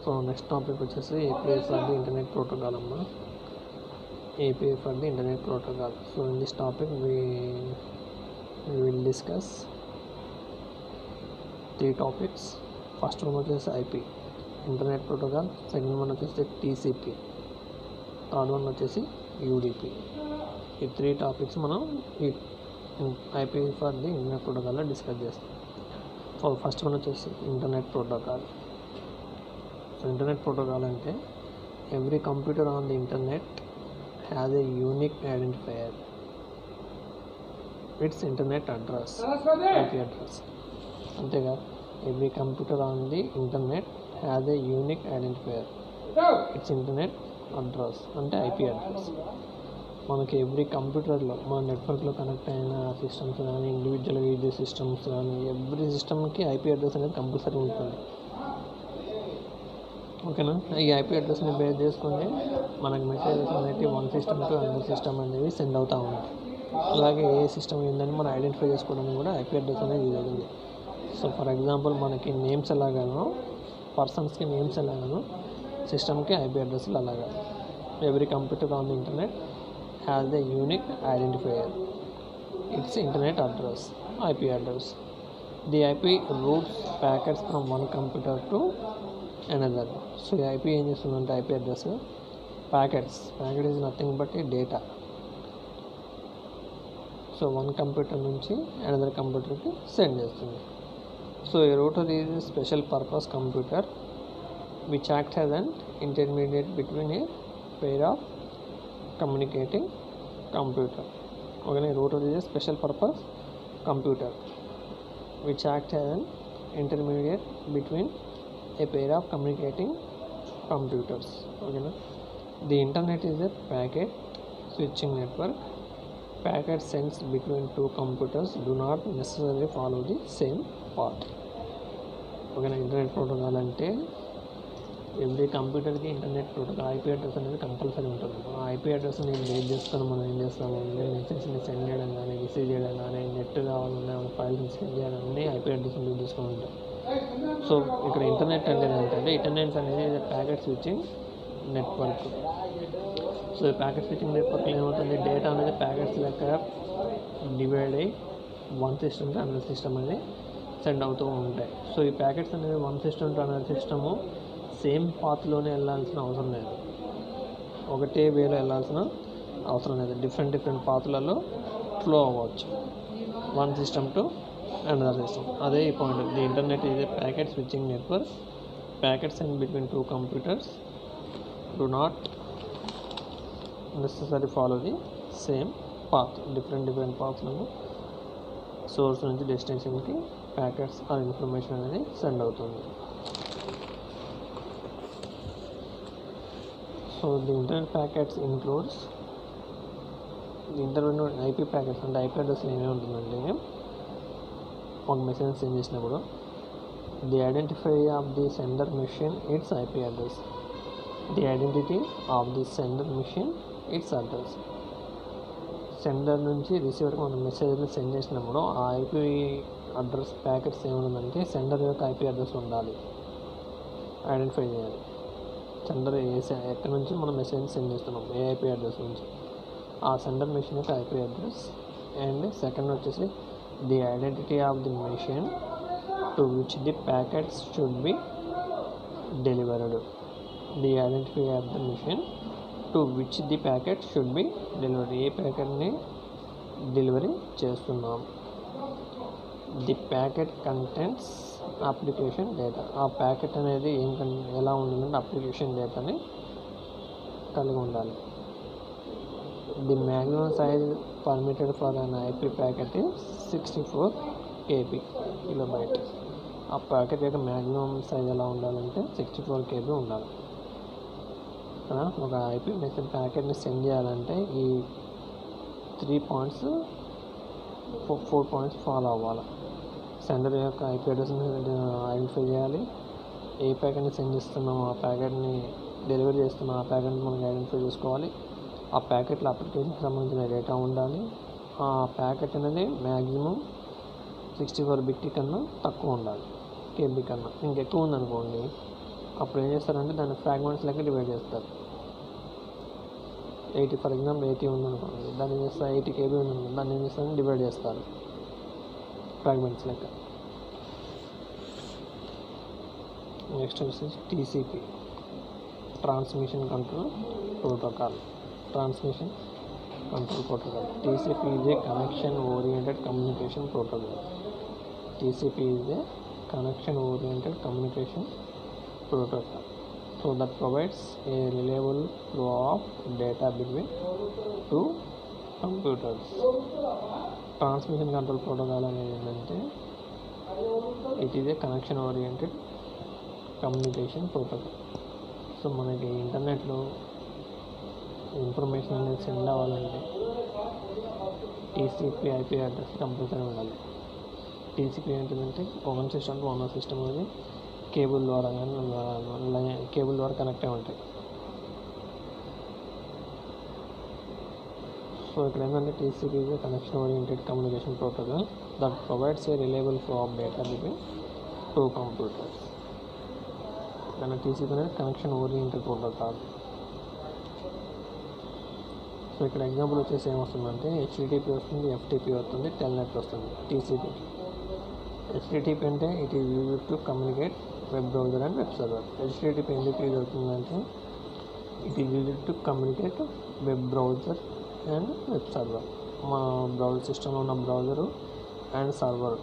So next topic వచ్చేసి API for the internet protocol అమ్మా. API for the internet protocol. So in this topic we will discuss 3 topics. First one is IP, internet protocol. Second one is TCP. Third one is UDP. ఈ 3 topics మనం ఈ IP for the internet protocol discuss చేస్తాం. So first one వచ్చేసి internet protocol. So internet protocol అంటే every computer on the internet has a unique identifier, its internet address, IP address. అంతేగా every computer on the internet has a unique identifier, its internet address అంటే IP address. మనకి every కంప్యూటర్లో మన నెట్వర్క్లో connect అయిన systems కానీ ఇండివిజువల్గా use చేసే సిస్టమ్స్ కానీ ఎవ్రీ సిస్టమ్కి IP అడ్రస్ అనేది కంపల్సరీ ఉంటుంది. ఓకేనా. ఈ IP అడ్రస్ని బేస్ చేసుకొని మనకు మెసేజెస్ అనేవి one system to another system అనేవి సెండ్ అవుతూ ఉంటాయి. అలాగే ఏ సిస్టమ్ ఏందని మనం ఐడెంటిఫై చేసుకోవడానికి కూడా IP అడ్రస్ అనేది యూజ్ అవుతుంది. సో ఫర్ ఎగ్జాంపుల్ మనకి నేమ్స్ ఎలాగానో, పర్సన్స్కి నేమ్స్ ఎలాగానో, సిస్టమ్కి IP అడ్రస్లు అలాగా. Every computer on the internet has the unique identifier, it's internet address, IP address. The IP roots packets from one computer to another. So ఈ IP ఏం చేస్తుందంటే IP address packet is nothing but A data. So one computer నుంచి another కంప్యూటర్కి send చేస్తుంది. So A router is special purpose computer which act as an intermediate between a pair of communicating computer. ఓకేనా. Router is special purpose computer which act as an intermediate between a pair of communicating computers. Okay, the internet is a packet switching network. Packet sends between two computers do not necessarily follow the same path. Okay, internet protocol అంటే every కంప్యూటర్కి internet protocol IP address అనేది compulsory ఉంటుంది. ఆ IP అడ్రస్ని base చేసుకొని మనం ఏం చేస్తాము, మెసేజ్ని సెండ్ చేయడం కానీ, రిసీవ్ చేయడం కానీ, నెట్ కావాలన్నా ఫైల్స్ సెండ్ చేయడం అన్నీ IP అడ్రస్ని బేస్ చేసుకొని ఉంటాయి. సో ఇక్కడ ఇంటర్నెట్ అంటే ఏంటంటే ఇంటర్నెట్ అనేది ప్యాకెట్ స్విచ్చింగ్ నెట్వర్క్. సో ఈ ప్యాకెట్ స్విచ్చింగ్ నెట్వర్క్లో ఏమవుతుంది, డేటా అనేది ప్యాకెట్స్ లెక్క డివైడ్ అయ్యి one system to another system అనేది సెండ్ అవుతూ ఉంటాయి. సో ఈ ప్యాకెట్స్ అనేది one system to another system same పాత్లోనే వెళ్ళాల్సిన అవసరం లేదు, ఒకటే వేలో వెళ్ళాల్సిన అవసరం లేదు. డిఫరెంట్ పాత్లలో ఫ్లో అవ్వచ్చు one system to another system. అదే ఈ point. The internet is a packet switching network. Packets and between two computers do not necessary follow the same path. Different పాత్లను సోర్స్ నుంచి డెస్టినేషన్కి ప్యాకెట్స్ ఆ ఇన్ఫర్మేషన్ అనేది send అవుతుంది. So the internet packets includes the internet IP packets అంటే IP అడ్రస్లో ఏమేమి ఉంటుందంటే ఒక మెసేజ్ సెండ్ చేసినప్పుడు the identify of the sender machine its IP address, the identity of the sender machine its address. Sender నుంచి రిసీవర్కి మనం మెసేజ్ని సెండ్ చేసినప్పుడు ఆ IP అడ్రస్ ప్యాకెట్స్ ఏముందంటే సెండర్ యొక్క IP అడ్రస్ ఉండాలి, ఐడెంటిఫై చేయాలి. సెండర్ ఎక్కడి నుంచి మనం మెసేజ్ సెండ్ చేస్తున్నాం, ఏ IP అడ్రస్ నుంచి, ఆ సెండర్ మెషిన్ యొక్క IP అడ్రస్. అండ్ సెకండ్ వచ్చేసి the identity of the machine to which the packets should be delivered. The identity of the machine to which the packet should be delivered. ఏ ప్యాకెట్ని delivery చేస్తున్నాం. The packet contents application data. ఆ packet అనేది ఎలా ఉంటుందంటే application డేటాని కలిగి ఉండాలి. The maximum size permitted for an IP packet is 64 KB kilobyte. ఆ ప్యాకెట్ యొక్క మ్యాక్సిమం సైజ్ ఎలా ఉండాలంటే 64 KB ఉండాలి. ఒక IP మెసేజ్ ప్యాకెట్ని సెండ్ చేయాలంటే ఈ 4 పాయింట్స్ ఫాలో అవ్వాలి. సెండర్ యొక్క IP అడ్రస్ని ఐడెంటిఫై చేయాలి, ఏ ప్యాకెట్ని సెండ్ చేస్తున్నామో ఆ ప్యాకెట్ని డెలివరీ చేస్తున్నాం ఆ ప్యాకెట్ని మనకి ఐడెంటిఫై చేసుకోవాలి. ఆ ప్యాకెట్లో అప్లికేషన్కి సంబంధించిన డేటా ఉండాలి. ఆ ప్యాకెట్ అనేది మ్యాక్సిమం 64 బిట్ కన్నా తక్కువ ఉండాలి, KB కన్నా. ఇంకెక్కువ ఉందనుకోండి అప్పుడు ఏం చేస్తారంటే దాన్ని ఫ్రాగ్మెంట్స్ లెక్క డివైడ్ చేస్తారు. 80 ఫర్ ఎగ్జాంపుల్ 80 ఉందనుకోండి, దాన్ని ఏం చేస్తారు 80 KB ఉంది, దాన్ని ఏం చేస్తారని డివైడ్ చేస్తారు ఫ్రాగ్మెంట్స్ లెక్క. నెక్స్ట్ వచ్చేసి TCP, transmission control protocol. Transmission control protocol. TCP is a connection oriented communication protocol. TCP is a connection oriented communication protocol, so that provides a reliable flow of data between two computers. Transmission control protocol అనేది ఏంటంటే it is a connection oriented communication protocol. So మనకి ఇంటర్నెట్లో information అనేది send అవ్వాలంటే TCP IP address compulsory ఉండాలి. TCP ఏంటంటే one system to one system అనేది cable ద్వారా కానీ కేబుల్ ద్వారా కనెక్ట్ అయి ఉంటాయి. సో ఇక్కడ ఏంటంటే TCP is a connection oriented communication protocol that provides a reliable flow of data between two computers. దాని TCP అనేది కనెక్షన్ ఓరియంటెడ్ ప్రోటోకాల్. సో ఇక్కడ ఎగ్జాంపుల్ వచ్చేసి ఏమొస్తుందంటే HTTP వస్తుంది, FTP వస్తుంది, టెల్నెట్ వస్తుంది. TCP HTTP అంటే it is used to communicate web browser and web server. HTTP ఎందుకు యూజ్ అవుతుందంటే it is used to communicate web browser and web server. మా బ్రౌజర్ సిస్టంలో ఉన్న browser and server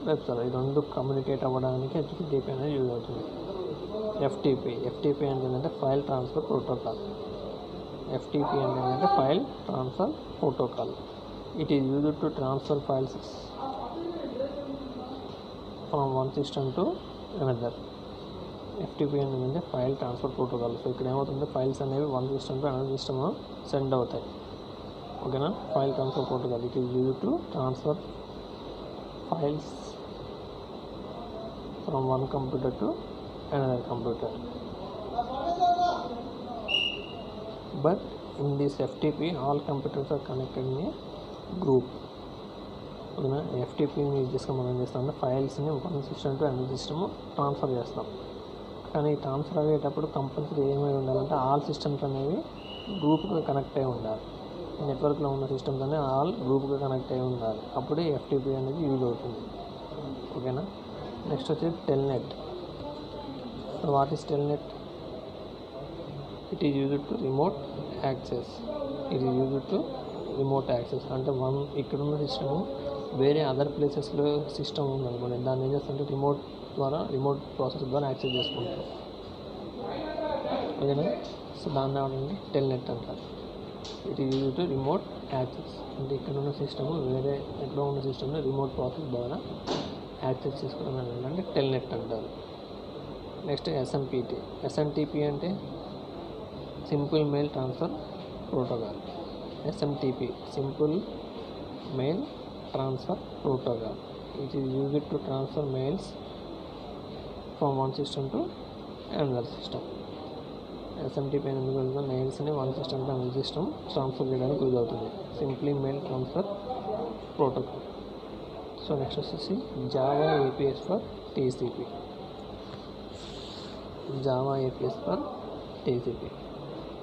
web server ఈ రెండు communicate అవ్వడానికి HTTP అనేది యూజ్ అవుతుంది. FTP అంటే ఏంటంటే ఫైల్ ట్రాన్స్ఫర్ ప్రోటోకాల్. FTP అంటే ఏంటంటే file transfer protocol. It is used to transfer files from one system to another. FTP అంటే ఫైల్ ట్రాన్స్ఫర్ ప్రోటోకాల్. సో ఇక్కడ ఏమవుతుంది, ఫైల్స్ అనేవి one system to another system send అవుతాయి. ఓకేనా, file transfer protocol. It is used to transfer files from one computer to another computer. But in this FTP, all computers are connected in a group. ఓకేనా, FTPని use చేసుకొని మనం ఏం చేస్తామంటే ఫైల్స్ని one system to another system transfer చేస్తాం. కానీ transfer అయ్యేటప్పుడు compulsory ఏమై ఉండాలంటే ఆల్ సిస్టమ్స్ అనేవి గ్రూప్గా కనెక్ట్ అయి ఉండాలి. నెట్వర్క్లో ఉన్న సిస్టమ్స్ అనేవి ఆల్ గ్రూప్గా కనెక్ట్ అయి ఉండాలి. అప్పుడే FTP అనేది యూజ్ అవుతుంది. ఓకేనా, నెక్స్ట్ వచ్చేసి Telnet. So what is Telnet? It is used to remote access. అంటే ఇక్కడున్న సిస్టము వేరే అదర్ ప్లేసెస్లో సిస్టమ్ ఉందనుకోండి, దాన్ని ఏం చేస్తుంటే రిమోట్ ప్రాసెస్ ద్వారా యాక్సెస్ చేసుకుంటాం. ఓకేనా, సో దాన్ని ఏమంటే టెల్నెట్ అంటారు. It is used to remote access. అంటే ఇక్కడ ఉన్న సిస్టము వేరే ఎక్కడో ఉన్న సిస్టమ్ని రిమోట్ ప్రాసెస్ ద్వారా యాక్సెస్ చేసుకోవడం అంటే టెల్నెట్ అంటారు. నెక్స్ట్ SMTP అంటే simple mail transfer protocol. SMTP simple mail transfer protocol. It is used to transfer mails from one system to another system. SMTP ఎందుకు వెళ్తాం, మెయిల్స్ని one system to another system transfer చేయడానికి use అవుతుంది. Simply mail transfer protocol. So next వచ్చేసి Java APIs for TCP.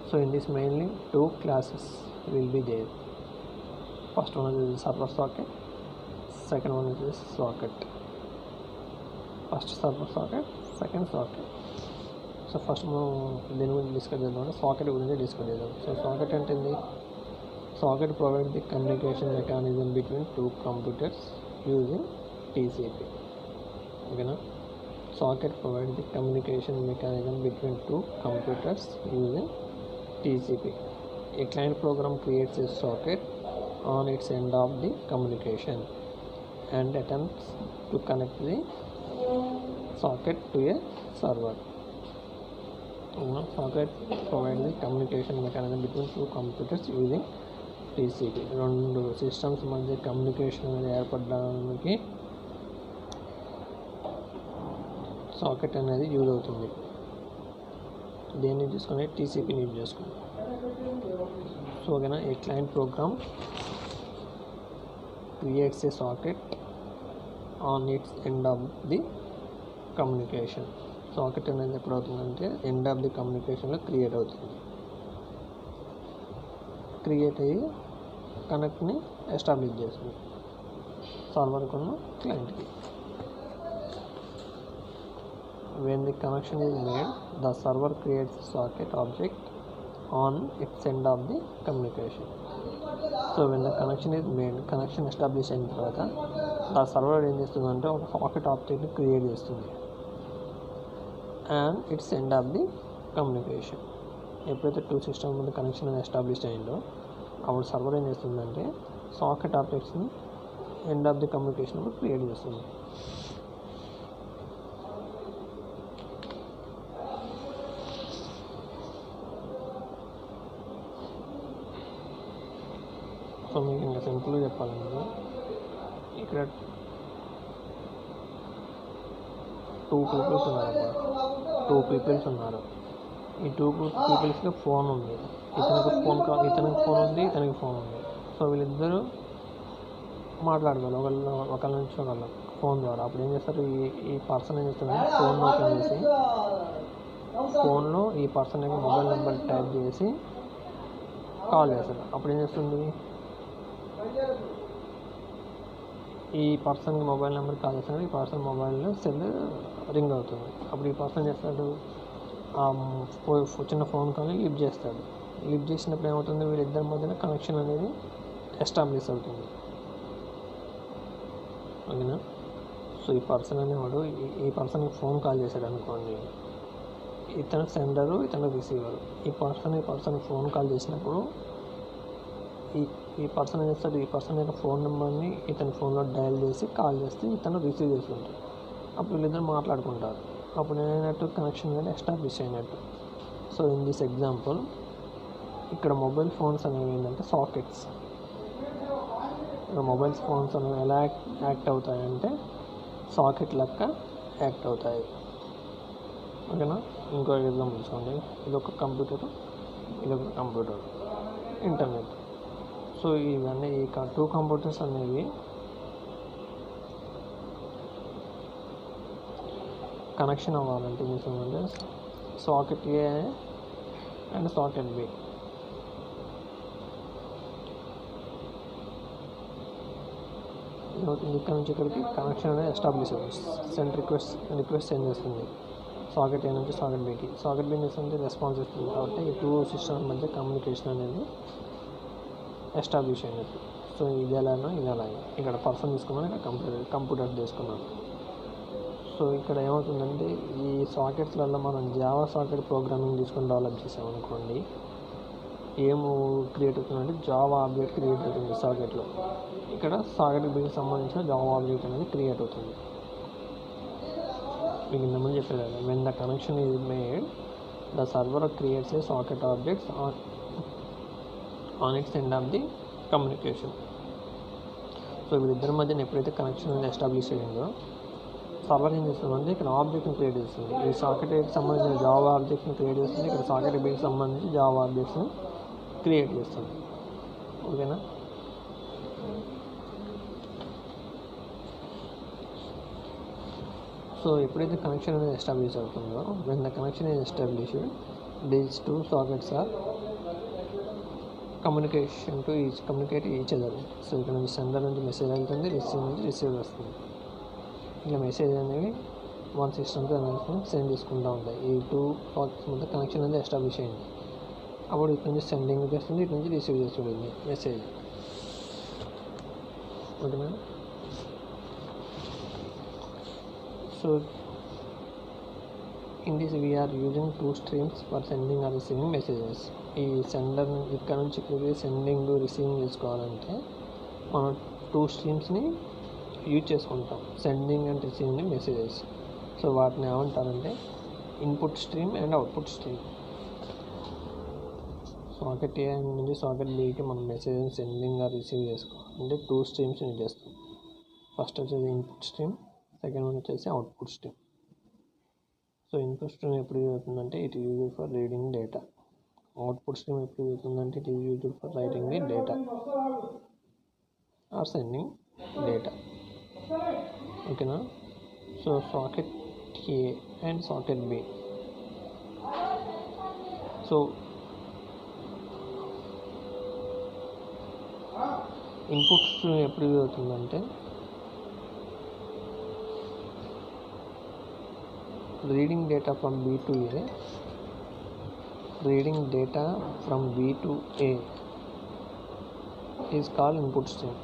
So in this mainly two classes will be there. First one is server socket, second one is socket. First server socket, second socket. So first మనం దీని గురించి discuss చేద్దాం, socket గురించి discuss చేద్దాం. So socket అంటే ఏంటి? Socket provide the communication mechanism between two computers using TCP. ఓకేనా, socket provides the communication mechanism between two computers using TCP. A client program creates a socket on its end of the communication and attempts to connect the socket to a server. Socket provides the communication mechanism between two computers using TCP. రెండు systems మధ్య communication అనేది ఏర్పడడానికి socket అనేది use అవుతుంది. దేన్ని తీసుకొని TCPని use చేసుకుని. So ఓకేనా, a client program creates a socket on its end of the communication. Socket అనేది ఎప్పుడు అవుతుందంటే ఎండ్ ఆఫ్ ది కమ్యూనికేషన్లో క్రియేట్ అవుతుంది. క్రియేట్ అయ్యి కనెక్ట్ని ఎస్టాబ్లిష్ చేస్తుంది సర్వర్కి ఉన్న క్లయింట్కి. When the connection is made, the server creates a socket object on its end of the communication. So when the connection is made, connection establish అయిన తర్వాత the server ఏం చేస్తుందంటే ఒక సాకెట్ ఆబ్జెక్ట్ని క్రియేట్ చేస్తుంది and it's end of the communication. ఎప్పుడైతే 2 system మధ్య connection అనేది establish అయిందో అప్పుడు సర్వర్ ఏం చేస్తుందంటే సాకెట్ ఆబ్జెక్ట్స్ని end of the communication create చేస్తుంది. సో మీకు ఇంకా సింపుల్గా చెప్పాలంటే ఇక్కడ 2 పీపుల్స్ ఉన్నారు. ఈ 2 పీపుల్స్కి ఫోన్ ఉంది. ఇతనికి ఫోన్ ఉంది, ఇతనికి ఫోన్ ఉంది. సో వీళ్ళిద్దరూ మాట్లాడుకోవాలి ఒకళ్ళ నుంచి ఒకళ్ళు ఫోన్ ద్వారా. అప్పుడు ఏం చేస్తారు, ఈ పర్సన్ ఏం చేస్తారంటే ఫోన్ ఓపెన్ చేసి ఫోన్లో ఈ పర్సన్ యొక్క మొబైల్ నెంబర్ టైప్ చేసి కాల్ చేస్తారు. అప్పుడు ఏం చేస్తుంది, ఈ పర్సన్కి మొబైల్ నెంబర్ కాల్ చేస్తాడు. ఈ పర్సన్ మొబైల్లో సెల్ రింగ్ అవుతుంది. అప్పుడు ఈ పర్సన్ చేస్తాడు, చిన్న ఫోన్ కాల్ని లిఫ్ట్ చేస్తాడు. లిఫ్ట్ చేసినప్పుడు ఏమవుతుంది, వీళ్ళిద్దరి మధ్యన కనెక్షన్ అనేది ఎస్టాబ్లిష్ అవుతుంది. ఓకేనా. సో ఈ పర్సన్ అనేవాడు ఈ పర్సన్కి ఫోన్ కాల్ చేశాడు అనుకోండి, ఇతను సెండరు, ఇతను రిసీవరు. ఈ పర్సన్ ఫోన్ కాల్ చేసినప్పుడు ఈ పర్సన్ ఏం చేస్తాడు, ఈ పర్సన్ యొక్క ఫోన్ నెంబర్ని ఇతని ఫోన్లో డయల్ చేసి కాల్ చేస్తే ఇతను రిసీవ్ చేస్తుంటాడు. అప్పుడు వీళ్ళిద్దరు మాట్లాడుకుంటారు. అప్పుడు ఏమైనట్టు కనెక్షన్ అనేది ఎస్టాబ్లిష్ అయినట్టు. సో ఇన్ దిస్ ఎగ్జాంపుల్ ఇక్కడ మొబైల్ ఫోన్స్ అనేవి ఏంటంటే సాకెట్స్. ఇక్కడ మొబైల్ ఫోన్స్ అనేవి ఎలా యాక్ట్ అవుతాయంటే సాకెట్ లెక్క యాక్ట్ అవుతాయి. ఓకేనా. ఇంకో ఎగ్జాంపుల్ చూసుకోండి. ఇదొక కంప్యూటర్, ఇదొక కంప్యూటర్, ఇంటర్నెట్. సో ఇవన్నీ ఈ 2 కంప్యూటర్స్ అనేవి కనెక్షన్ అవ్వాలంటే ఏం చేస్తామంటే socket A and socket B. ఇక్కడ నుంచి ఇక్కడికి కనెక్షన్ అనేది ఎస్టాబ్లిష్ అవుతుంది. సెండ్ రిక్వెస్ట్ సెండ్ చేస్తుంది సాకెట్ ఏ నుంచి సాకెట్ బికి. సాకెట్ బి చేస్తుంది రెస్పాన్స్ ఇస్తుంది. కాబట్టి ఈ 2 సిస్టమ్స్ మధ్య కమ్యూనికేషన్ అనేది ఎస్టాబ్లిష్ అయినట్టు. సో ఇది ఎలానో ఇది అలాగే. ఇక్కడ పర్సన్ తీసుకున్నాను, ఇక్కడ కంప్యూటర్ తీసుకున్నాను. సో ఇక్కడ ఏమవుతుందంటే ఈ సాకెట్స్లలో మనం జావా సాకెట్ ప్రోగ్రామింగ్ తీసుకొని డెవలప్ చేసామనుకోండి, ఏమో క్రియేట్ అవుతుందంటే జావా ఆబ్జెక్ట్ క్రియేట్ అవుతుంది సాకెట్లో. ఇక్కడ సాకెట్ బికి సంబంధించిన జావా ఆబ్జెక్ట్ అనేది క్రియేట్ అవుతుంది. మీకు ఇంతకుముందు చెప్పారు కదా, when the connection is made the server creates a socket objects on its end of the communication. So వీళ్ళిద్దరి మధ్యన ఎప్పుడైతే కనెక్షన్ అనేది ఎస్టాబ్లిష్ అయ్యిందో సర్వర్ ఏం చేస్తుందంటే ఇక్కడ ఆబ్జెక్ట్ని క్రియేట్ చేస్తుంది. ఈ సాకెట్కి సంబంధించిన జావా ఆబ్జెక్ట్ని క్రియేట్ చేస్తుంది. ఇక్కడ సాకెట్ బికి సంబంధించి జావా ఆబ్జెక్ట్స్ని క్రియేట్ చేస్తుంది. ఓకేనా. సో ఎప్పుడైతే కనెక్షన్ అనేది ఎస్టాబ్లిష్ అవుతుందో, when the connection is established these 2 sockets are communicate each other. So ఇక్కడ నుంచి సెండర్ నుంచి మెసేజ్ వెళ్తుంది, రిసీవ్ నుంచి రిసీవ్ వస్తుంది. ఇలా మెసేజ్ అనేవి 1 సిస్టమ్కి సెండ్ చేసుకుంటూ ఉంటాయి. ఈ 2 సాకెట్స్ మధ్య కనెక్షన్ అనేది ఎస్టాబ్లిష్ అయింది. అప్పుడు ఇటు నుంచి సెండింగ్ చేస్తుంది, ఇటు నుంచి రిసీవ్ చేస్తుంది మెసేజ్. ఓకేనా. So in this we are using 2 streams for sending or receiving messages. ఈ సెండర్ ఇక్కడ నుంచి ఇక్కడికి సెండింగ్ రిసీవింగ్ చేసుకోవాలంటే మనం 2 స్ట్రీమ్స్ని యూజ్ చేసుకుంటాం, sending and receiving messages. So వాటిని ఏమంటారంటే input stream and output stream. Socket A నుంచి సాకెట్ బికి మనం మెసేజ్ సెండింగ్ ఆర్ రిసీవ్ చేసుకోవాలంటే 2 స్ట్రీమ్స్ యూజ్ చేస్తాం. ఫస్ట్ వచ్చేసి ఇన్పుట్ స్ట్రీమ్, సెకండ్ వన్ వచ్చేసి output stream. So input stream ఎప్పుడు యూజ్ అవుతుందంటే it is used for reading data. Output stream ఎప్పుడు use అవుతుందంటే it is used for writing the data or sending data. ఓకేనా. So socket A and socket B. So inputs ఎప్పుడు use అవుతుందంటే reading data from B to A, reading data from B to A is called input stream.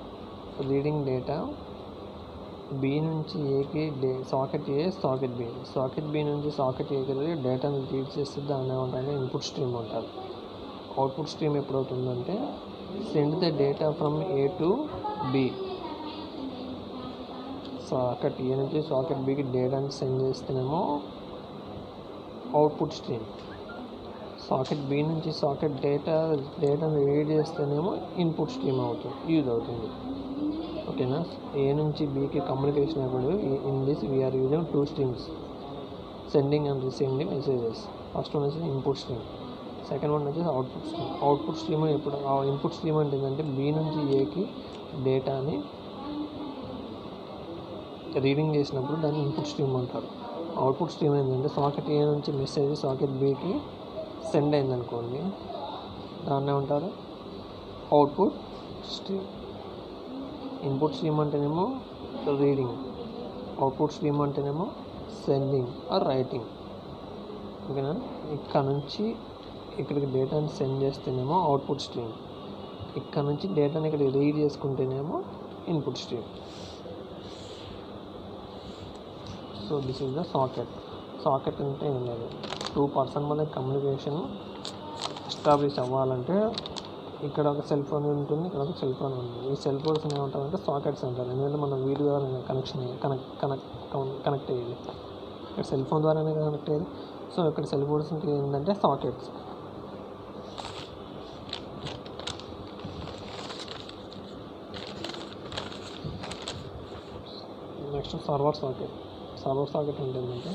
Reading data B నుంచి Aకి socket A, socket B, socket B నుంచి socket Aకి డేటాను read చేస్తే దాన్ని ఏమంటారంటే ఇన్పుట్ స్ట్రీమ్ అంటారు. అవుట్పుట్ స్ట్రీమ్ ఎప్పుడు అవుతుందంటే send the data from A to B, socket A నుంచి సాకెట్ Bకి డేటాని సెండ్ చేస్తేనేమో అవుట్పుట్ స్ట్రీమ్, సాకెట్ B నుంచి సాకెట్ డేటాను రీడ్ చేస్తేనేమో ఇన్పుట్ స్ట్రీమ్ యూజ్ అవుతుంది. ఓకేనా. A నుంచి Bకి కమ్యూనికేషన్ అప్పుడు in this we are using 2 streams, sending and receiving the messages. First one వచ్చేసి ఇన్పుట్ స్ట్రీమ్, సెకండ్ వన్ వచ్చేసి అవుట్పుట్ స్ట్రీమ్. అవుట్పుట్ స్ట్రీమ్ ఎప్పుడు ఇన్పుట్ స్ట్రీమ్ అంటే ఏంటంటే B నుంచి Aకి డేటాని రీడింగ్ చేసినప్పుడు దాన్ని ఇన్పుట్ స్ట్రీమ్ అంటారు. అవుట్పుట్ స్ట్రీమ్ ఏంటంటే సాకెట్ A నుంచి మెసేజ్ సాకెట్ Bకి సెండ్ అయిందనుకోండి, దాన్ని ఏమంటారు అవుట్పుట్ స్ట్రీమ్. ఇన్పుట్ స్ట్రీమ్ అంటేనేమో రీడింగ్, అవుట్పుట్ స్ట్రీమ్ అంటేనేమో సెండింగ్ ఆర్ రైటింగ్. ఓకేనా. ఇక్కడ నుంచి ఇక్కడికి డేటాని సెండ్ చేస్తేనేమో అవుట్పుట్ స్ట్రీమ్, ఇక్కడ నుంచి డేటాని ఇక్కడ రీడ్ చేసుకుంటేనేమో input stream. So this is the socket. Socket అంటే ఏం లేదు, 2 పర్సన్ మధ్య కమ్యూనికేషన్ ఎస్టాబ్లిష్ అవ్వాలంటే ఇక్కడ ఒక సెల్ ఫోన్ ఉంటుంది, ఇక్కడ ఒక సెల్ ఫోన్ ఉంటుంది. ఈ సెల్ ఫోన్స్ ఏమంటారంటే సాకెట్స్ అంటారు, ఎందుకంటే మనం వీటి ద్వారా కనెక్ట్ అయ్యేది. ఇక్కడ సెల్ ఫోన్ ద్వారానే కనెక్ట్ అయ్యేది. సో ఇక్కడ సెల్ ఫోన్స్ ఏంటంటే sockets. Next server socket. Server socket అంటే ఏంటంటే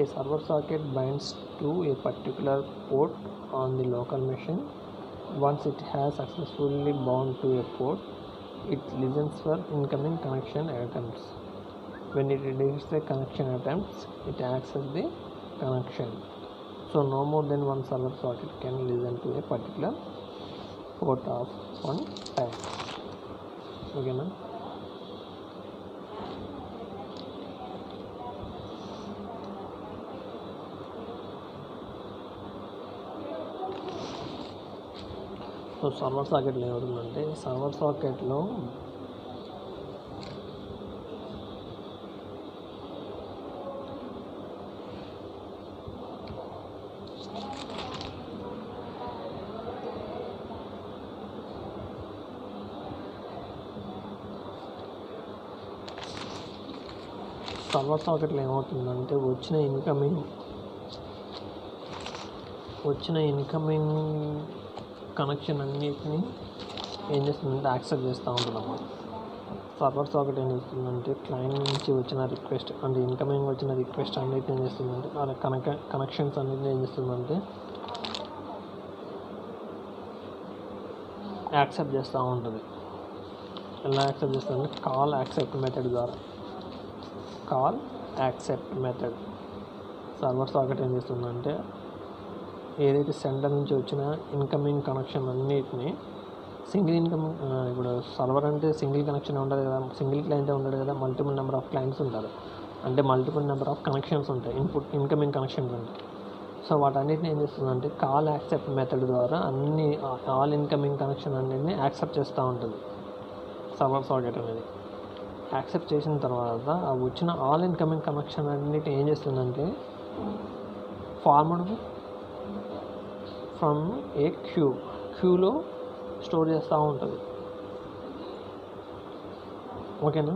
a server socket binds to a particular port on the local machine. Once it has successfully bound to a port, it listens for incoming connection attempts. When it detects the connection attempts, it accesses the connection. So no more than one server socket can listen to a particular port of one time. Okay, na? So server సాకెట్లో ఏమవుతుందంటే server సాకెట్లో ఏమవుతుందంటే వచ్చిన incoming connection అన్నిటిని ఏం చేస్తుందంటే accept చేస్తూ ఉంటుంది అన్నమాట. సర్వర్ సాకెట్ ఏం చేస్తుందంటే క్లయింట్ నుంచి వచ్చిన రిక్వెస్ట్ అంటే ఇన్కమింగ్ వచ్చిన రిక్వెస్ట్ అన్నిటిని ఏం చేస్తుందంటే కనెక్షన్స్ అన్నిటిని ఏం చేస్తుందంటే యాక్సెప్ట్ చేస్తూ ఉంటుంది. ఎలా యాక్సెప్ట్ చేస్తుందంటే కాల్ యాక్సెప్ట్ మెథడ్ ద్వారా. Call accept method server socket ఏం చేస్తుందంటే ఏదైతే సెంటర్ నుంచి వచ్చిన ఇన్కమింగ్ కనెక్షన్ అన్నిటిని ఇప్పుడు సర్వర్ అంటే సింగిల్ కనెక్షన్ ఉండదు కదా, సింగిల్ క్లయింటే ఉండదు కదా, మల్టిపుల్ నెంబర్ ఆఫ్ క్లయింట్స్ ఉంటారు, అంటే మల్టిపుల్ నెంబర్ ఆఫ్ కనెక్షన్స్ ఉంటాయి, ఇన్కమింగ్ కనెక్షన్స్ ఉంటాయి. సో వాటన్నిటిని ఏం చేస్తుందంటే కాల్ యాక్సెప్ట్ మెథడ్ ద్వారా ఆల్ ఇన్కమింగ్ కనెక్షన్ అన్నిటిని యాక్సెప్ట్ చేస్తూ ఉంటుంది సర్వర్ సాకెట్ అనేది. యాక్సెప్ట్ చేసిన తర్వాత ఆ వచ్చిన ఆల్ ఇన్కమింగ్ కనెక్షన్ అన్నిటిని ఏం చేస్తుందంటే ఫార్వర్డ్ ఫ్రమ్ ఏ క్యూలో స్టోర్ చేస్తూ ఉంటుంది. ఓకేనా.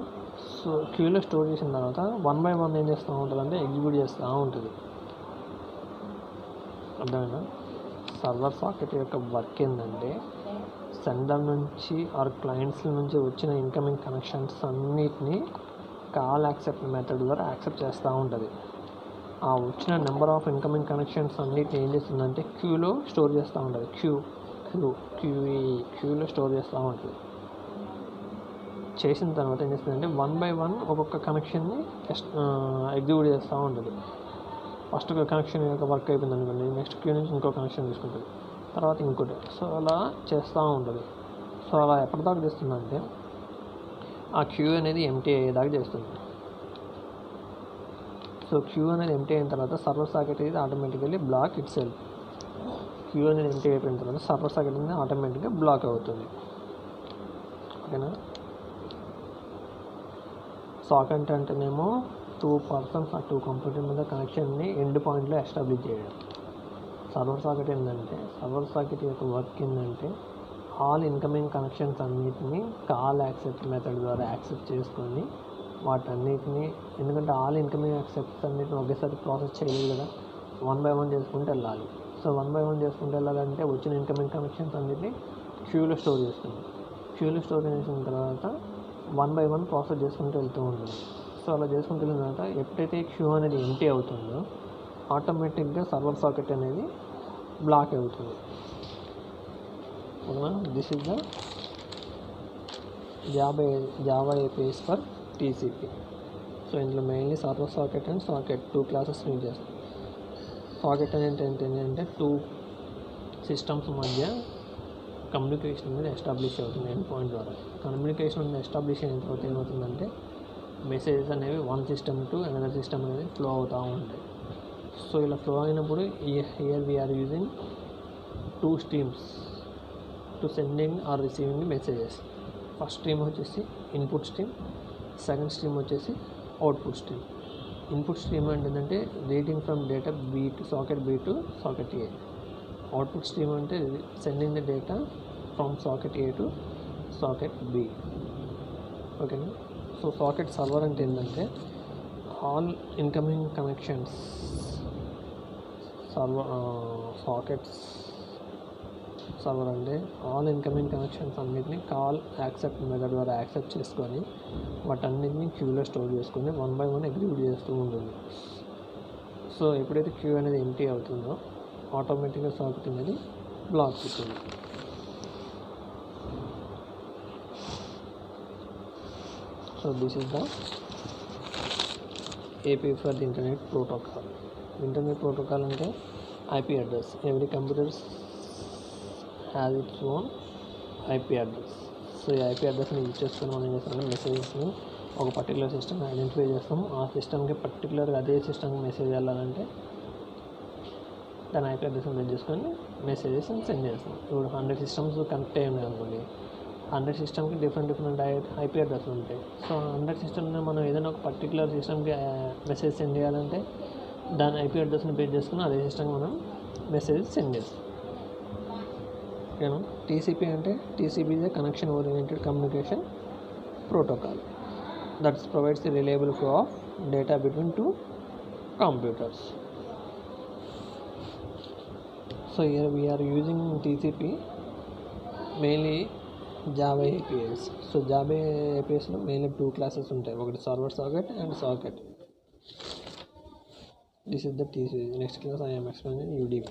సో క్యూలో స్టోర్ చేసిన తర్వాత 1 by 1 ఏం చేస్తూ ఉంటుంది అంటే ఎగ్జిక్యూట్ చేస్తూ ఉంటుంది. అర్థమైనా. సర్వర్ సాకెట్ యొక్క వర్క్ ఏంటంటే సెండర్ నుంచి ఆర్ క్లయింట్స్ నుంచి వచ్చిన ఇన్కమింగ్ కనెక్షన్స్ అన్నిటినీ కాల్ యాక్సెప్ట్ మెథడ్ ద్వారా యాక్సెప్ట్ చేస్తూ ఉంటుంది. ఆ వచ్చిన నెంబర్ ఆఫ్ ఇన్కమింగ్ కనెక్షన్స్ అన్నిటిని ఏం చేస్తుందంటే క్యూలో స్టోర్ చేస్తూ ఉంటుంది. క్యూలో స్టోర్ చేస్తూ ఉంటుంది. చేసిన తర్వాత ఏం చేస్తుందంటే 1 by 1 ఒక్కొక్క కనెక్షన్ని ఎగ్జిక్యూట్ చేస్తూ ఉంటుంది. ఫస్ట్ కనెక్షన్ వర్క్ అయిపోయింది అనుకోండి, నెక్స్ట్ క్యూ నుంచి ఇంకో కనెక్షన్ తీసుకుంటుంది, తర్వాత ఇంకోటి. సో అలా చేస్తూ ఉంటుంది. సో అలా ఎప్పటిదాకా చేస్తుందంటే ఆ క్యూ అనేది ఎంటీ అయ్యేదాకా చేస్తుంది. సో క్యూ అనేది ఎంటీ అయిన తర్వాత సర్వర్ సాకెట్ ఇది automatically block itself. Queue అనేది ఎంటీ అయిపోయిన తర్వాత సర్వర్ సాకెట్ అనేది ఆటోమేటిక్గా బ్లాక్ అవుతుంది. ఓకేనా. సాకెట్ అంటేనేమో 2 persons ఆ 2 కంప్యూటర్ మీద కనెక్షన్ని ఎండ్ పాయింట్లో ఎస్టాబ్లిష్ చేయడం. సర్వర్ సాకెట్ ఏంటంటే, సర్వర్ సాకెట్ యొక్క వర్క్ ఏంటంటే ఆల్ ఇన్కమింగ్ కనెక్షన్స్ అన్నిటిని కాల్ యాక్సెప్ట్ మెథడ్ ద్వారా యాక్సెప్ట్ చేసుకొని వాటన్నిటిని, ఎందుకంటే ఆల్ ఇన్కమింగ్ యాక్సెప్ట్స్ అన్నిటిని ఒకేసారి ప్రాసెస్ చేయలేదు కదా, 1 by 1 చేసుకుంటూ వెళ్ళాలి. సో 1 by 1 చేసుకుంటూ వెళ్ళాలంటే వచ్చిన ఇన్కమింగ్ కనెక్షన్స్ అన్నిటిని క్యూలో స్టోర్ చేస్తుంది. క్యూలో స్టోర్ చేసిన తర్వాత 1 by 1 ప్రాసెస్ చేసుకుంటూ వెళ్తూ ఉంటుంది. సో అలా చేసుకుంటూ వెళ్ళిన తర్వాత ఎప్పుడైతే క్యూ అనేది ఎంటీ అవుతుందో ఆటోమేటిక్గా సర్వర్ సాకెట్ అనేది బ్లాక్ అవుతుంది. ఓకేనా. This is the Java APIs for TCP. So ఇందులో mainly server socket and socket 2 classes use చేస్తాం. సాకెట్ అనేది ఏంటంటే 2 సిస్టమ్స్ మధ్య కమ్యూనికేషన్ అనేది ఎస్టాబ్లిష్ అవుతుంది ఎండ్ పాయింట్ ద్వారా. కమ్యూనికేషన్ అనేది ఎస్టాబ్లిష్ అయిన తర్వాత ఏమవుతుందంటే మెసేజెస్ అనేవి one system to another system అనేది ఫ్లో అవుతూ ఉంటాయి. సో ఇలా ఫ్లో అయినప్పుడు here we are using 2 streams to sending or receiving messages. First stream వచ్చేసి ఇన్పుట్ స్ట్రీమ్, సెకండ్ స్ట్రీమ్ వచ్చేసి అవుట్పుట్ స్ట్రీమ్. ఇన్పుట్ స్ట్రీమ్ అంటే ఏంటంటే reading from data B to socket A. Output stream అంటే sending the data from socket A to socket B. ఓకేనా. So socket server అంటే ఏంటంటే all incoming connections sockets server అంటే all incoming connections అన్నిటిని call accept method ద్వారా accept చేసుకొని వాటన్నిటిని క్యూలో స్టోర్ చేసుకొని 1 by 1 ఎగ్జిక్యూట్ చేస్తూ ఉంటుంది. సో ఎప్పుడైతే క్యూ అనేది ఎంటీ అవుతుందో ఆటోమేటిక్గా సాకెట్ అనేది బ్లాక్ అవుతుంది. So this is the API for the internet protocol. Internet protocol అంటే IP address. Every computers has its own IP address. So ఈ IP అడ్రస్ని యూజ్ చేసుకొని మనం ఏం చేస్తామంటే మెసేజెస్ని ఒక పర్టికులర్ సిస్టమ్ ఐడెంటిఫై చేస్తాం. ఆ సిస్టమ్కి పర్టికులర్గా అదే సిస్టమ్కి మెసేజ్ వెళ్ళాలంటే దాని IP అడ్రస్ని యూజ్ చేసుకొని మెసేజెస్ సెండ్ చేస్తాం. ఇప్పుడు 100 సిస్టమ్స్ కనెక్ట్ అయ్యి ఉన్నాయి అనుకోండి, 100 సిస్టమ్కి డిఫరెంట్ IP అడ్రస్లు ఉంటాయి. సో 100 సిస్టమ్ని మనం ఏదైనా ఒక పర్టికులర్ సిస్టమ్కి మెసేజ్ సెండ్ చేయాలంటే దాని IP అడ్రస్ని బేస్ చేసుకుని అదే సిస్టమ్కి మనం మెసేజ్ సెండ్ చేస్తాం. ఓకేనా. TCP అంటే TCP is a connection oriented communication protocol that provides a reliable flow of data between 2 computers. So here we are using TCP mainly Java APIs. So Java APIs లో mainly 2 classes ఉంటాయి. ఒకటి server socket and socket. This is the TCP. Next class I am explaining UDP.